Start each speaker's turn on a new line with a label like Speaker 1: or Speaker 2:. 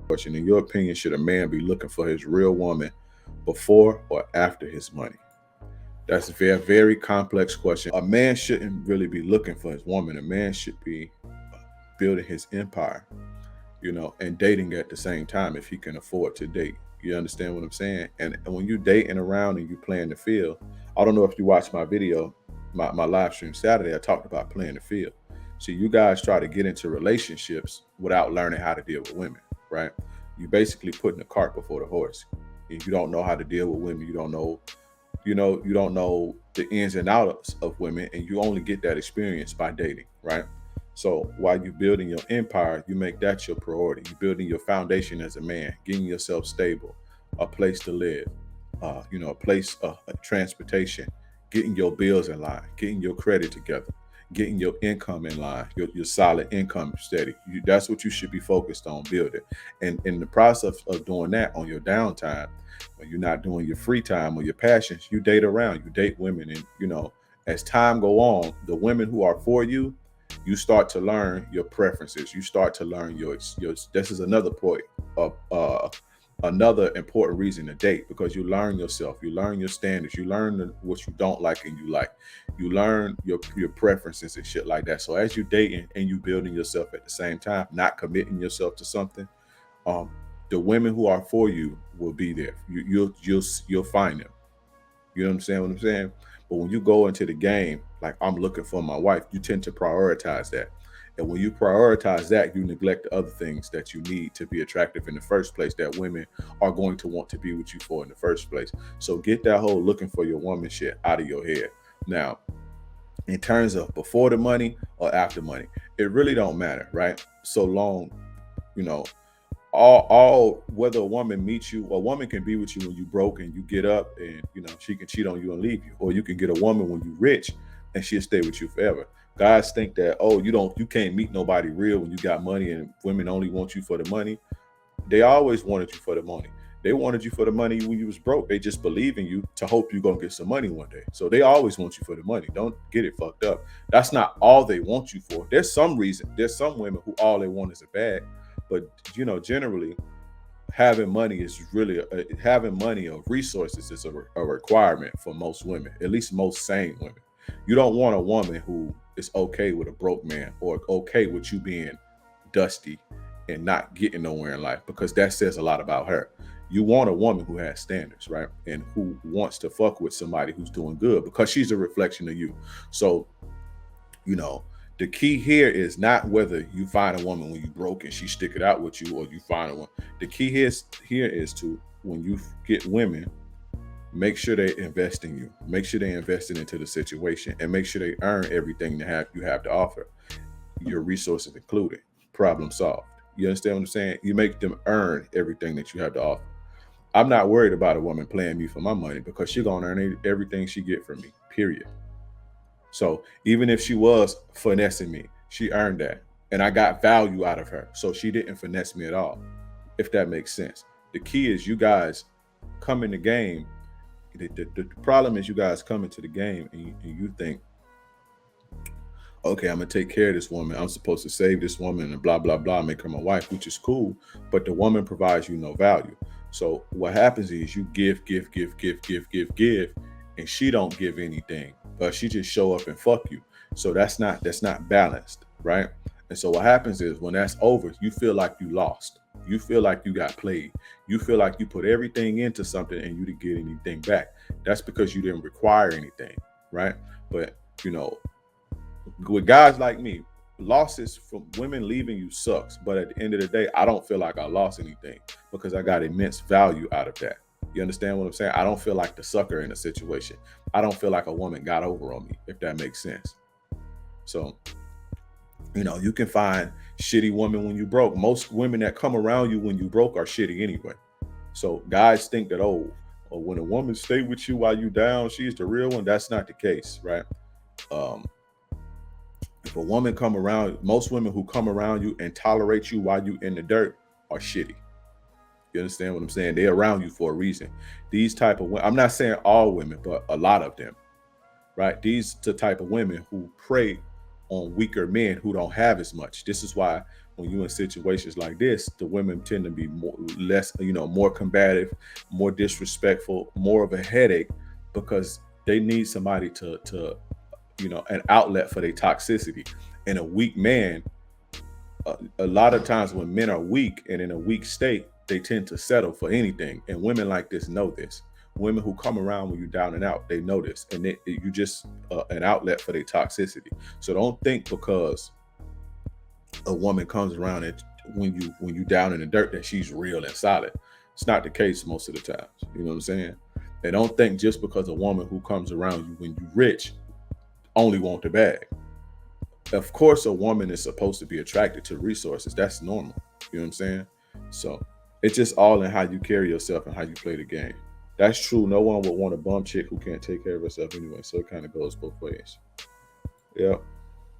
Speaker 1: question. In your opinion, should a man be looking for his real woman before or after his money? That's a very, very complex question. A man shouldn't really be looking for his woman. A man should be building his empire, and dating at the same time if he can afford to date. You understand what I'm saying? And when you dating around and you playing the field, I don't know if you watched my video, my live stream Saturday, I talked about playing the field. See, you guys try to get into relationships without learning how to deal with women, right? You basically putting the cart before the horse. If you don't know how to deal with women, you don't know the ins and outs of women, and you only get that experience by dating, right? So while you're building your empire, you make that your priority. You're building your foundation as a man, getting yourself stable, a place to live, a place, transportation, getting your bills in line, getting your credit together, getting your income in line, your solid income steady. That's what you should be focused on building. And in the process of doing that on your downtime, when you're not doing your free time or your passions, you date around, you date women. And, as time go on, the women who are for you start to learn your preferences. You start to learn your this is another point of another important reason to date, because you learn yourself, you learn your standards, you learn what you don't like and you like, you learn your preferences and shit like that. So as you dating and you building yourself at the same time, not committing yourself to something, um the women who are for you will be there. You'll find them. You understand what I'm saying? But when you go into the game, like I'm looking for my wife, you tend to prioritize that. And when you prioritize that, you neglect the other things that you need to be attractive in the first place, that women are going to want to be with you for in the first place. So get that whole looking for your woman shit out of your head. Now, in terms of before the money or after money, it really don't matter, right? So long, you know, all whether a woman meets you, a woman can be with you when you broke and you get up and she can cheat on you and leave you, or you can get a woman when you rich and she'll stay with you forever. Guys think that, oh, you can't meet nobody real when you got money, and women only want you for the money. They always wanted you for the money. They wanted you for the money when you was broke. They just believe in you to hope you're gonna get some money one day. So they always want you for the money. Don't get it fucked up. That's not all they want you for. There's some reason. There's some women who all they want is a bag. But generally, having money is really having money or resources is a requirement for most women, at least most sane women. You don't want a woman who is okay with a broke man, or okay with you being dusty and not getting nowhere in life, because that says a lot about her. You want a woman who has standards, right? And who wants to fuck with somebody who's doing good, because she's a reflection of you. So, you know, the key here is not whether you find a woman when you broke and she stick it out with you, or you find a one. The key here is to, when you get women, make sure they invest in you, make sure they invested into the situation, and make sure they earn everything that you have to offer, your resources included. Problem solved. You understand what I'm saying? You make them earn everything that you have to offer. I'm not worried about a woman playing me for my money, because she's gonna earn everything she get from me. Period. So even if she was finessing me, she earned that, and I got value out of her. So she didn't finesse me at all, if that makes sense. The key is you guys come in the game. The problem is you guys come into the game and you think, okay, I'm gonna take care of this woman. I'm supposed to save this woman and blah blah blah, make her my wife, which is cool. But the woman provides you no value. So what happens is you give, and she don't give anything, but she just show up and fuck you. So that's not balanced, right? And so what happens is, when that's over, you feel like you lost. You feel like you got played. You feel like you put everything into something and you didn't get anything back. That's because you didn't require anything, right? But with guys like me, losses from women leaving you sucks. But at the end of the day, I don't feel like I lost anything, because I got immense value out of that. You understand what I'm saying? I don't feel like the sucker in a situation. I don't feel like a woman got over on me, if that makes sense. So, you can find shitty women when you broke. Most women that come around you when you broke are shitty anyway. So guys think that, when a woman stay with you while you down, she's the real one. That's not the case, right? Um, if a woman come around, most women who come around you and tolerate you while you in the dirt are shitty. You understand what I'm saying? They're around you for a reason. These type of women, I'm not saying all women, but a lot of them, right? These the type of women who pray on weaker men who don't have as much. This is why when you're in situations like this, the women tend to be more combative, more disrespectful, more of a headache, because they need somebody to an outlet for their toxicity. And a weak man, a lot of times when men are weak and in a weak state, they tend to settle for anything. And women like this know this. Women who come around when you're down and out, they know this, and you just an outlet for their toxicity. So don't think because a woman comes around and when you down in the dirt that she's real and solid. It's not the case most of the times. You know what I'm saying? And don't think just because a woman who comes around you when you're rich only want the bag. Of course, a woman is supposed to be attracted to resources. That's normal. You know what I'm saying? So it's just all in how you carry yourself and how you play the game. That's true. No one would want a bum chick who can't take care of herself anyway. So it kind of goes both ways. Yeah.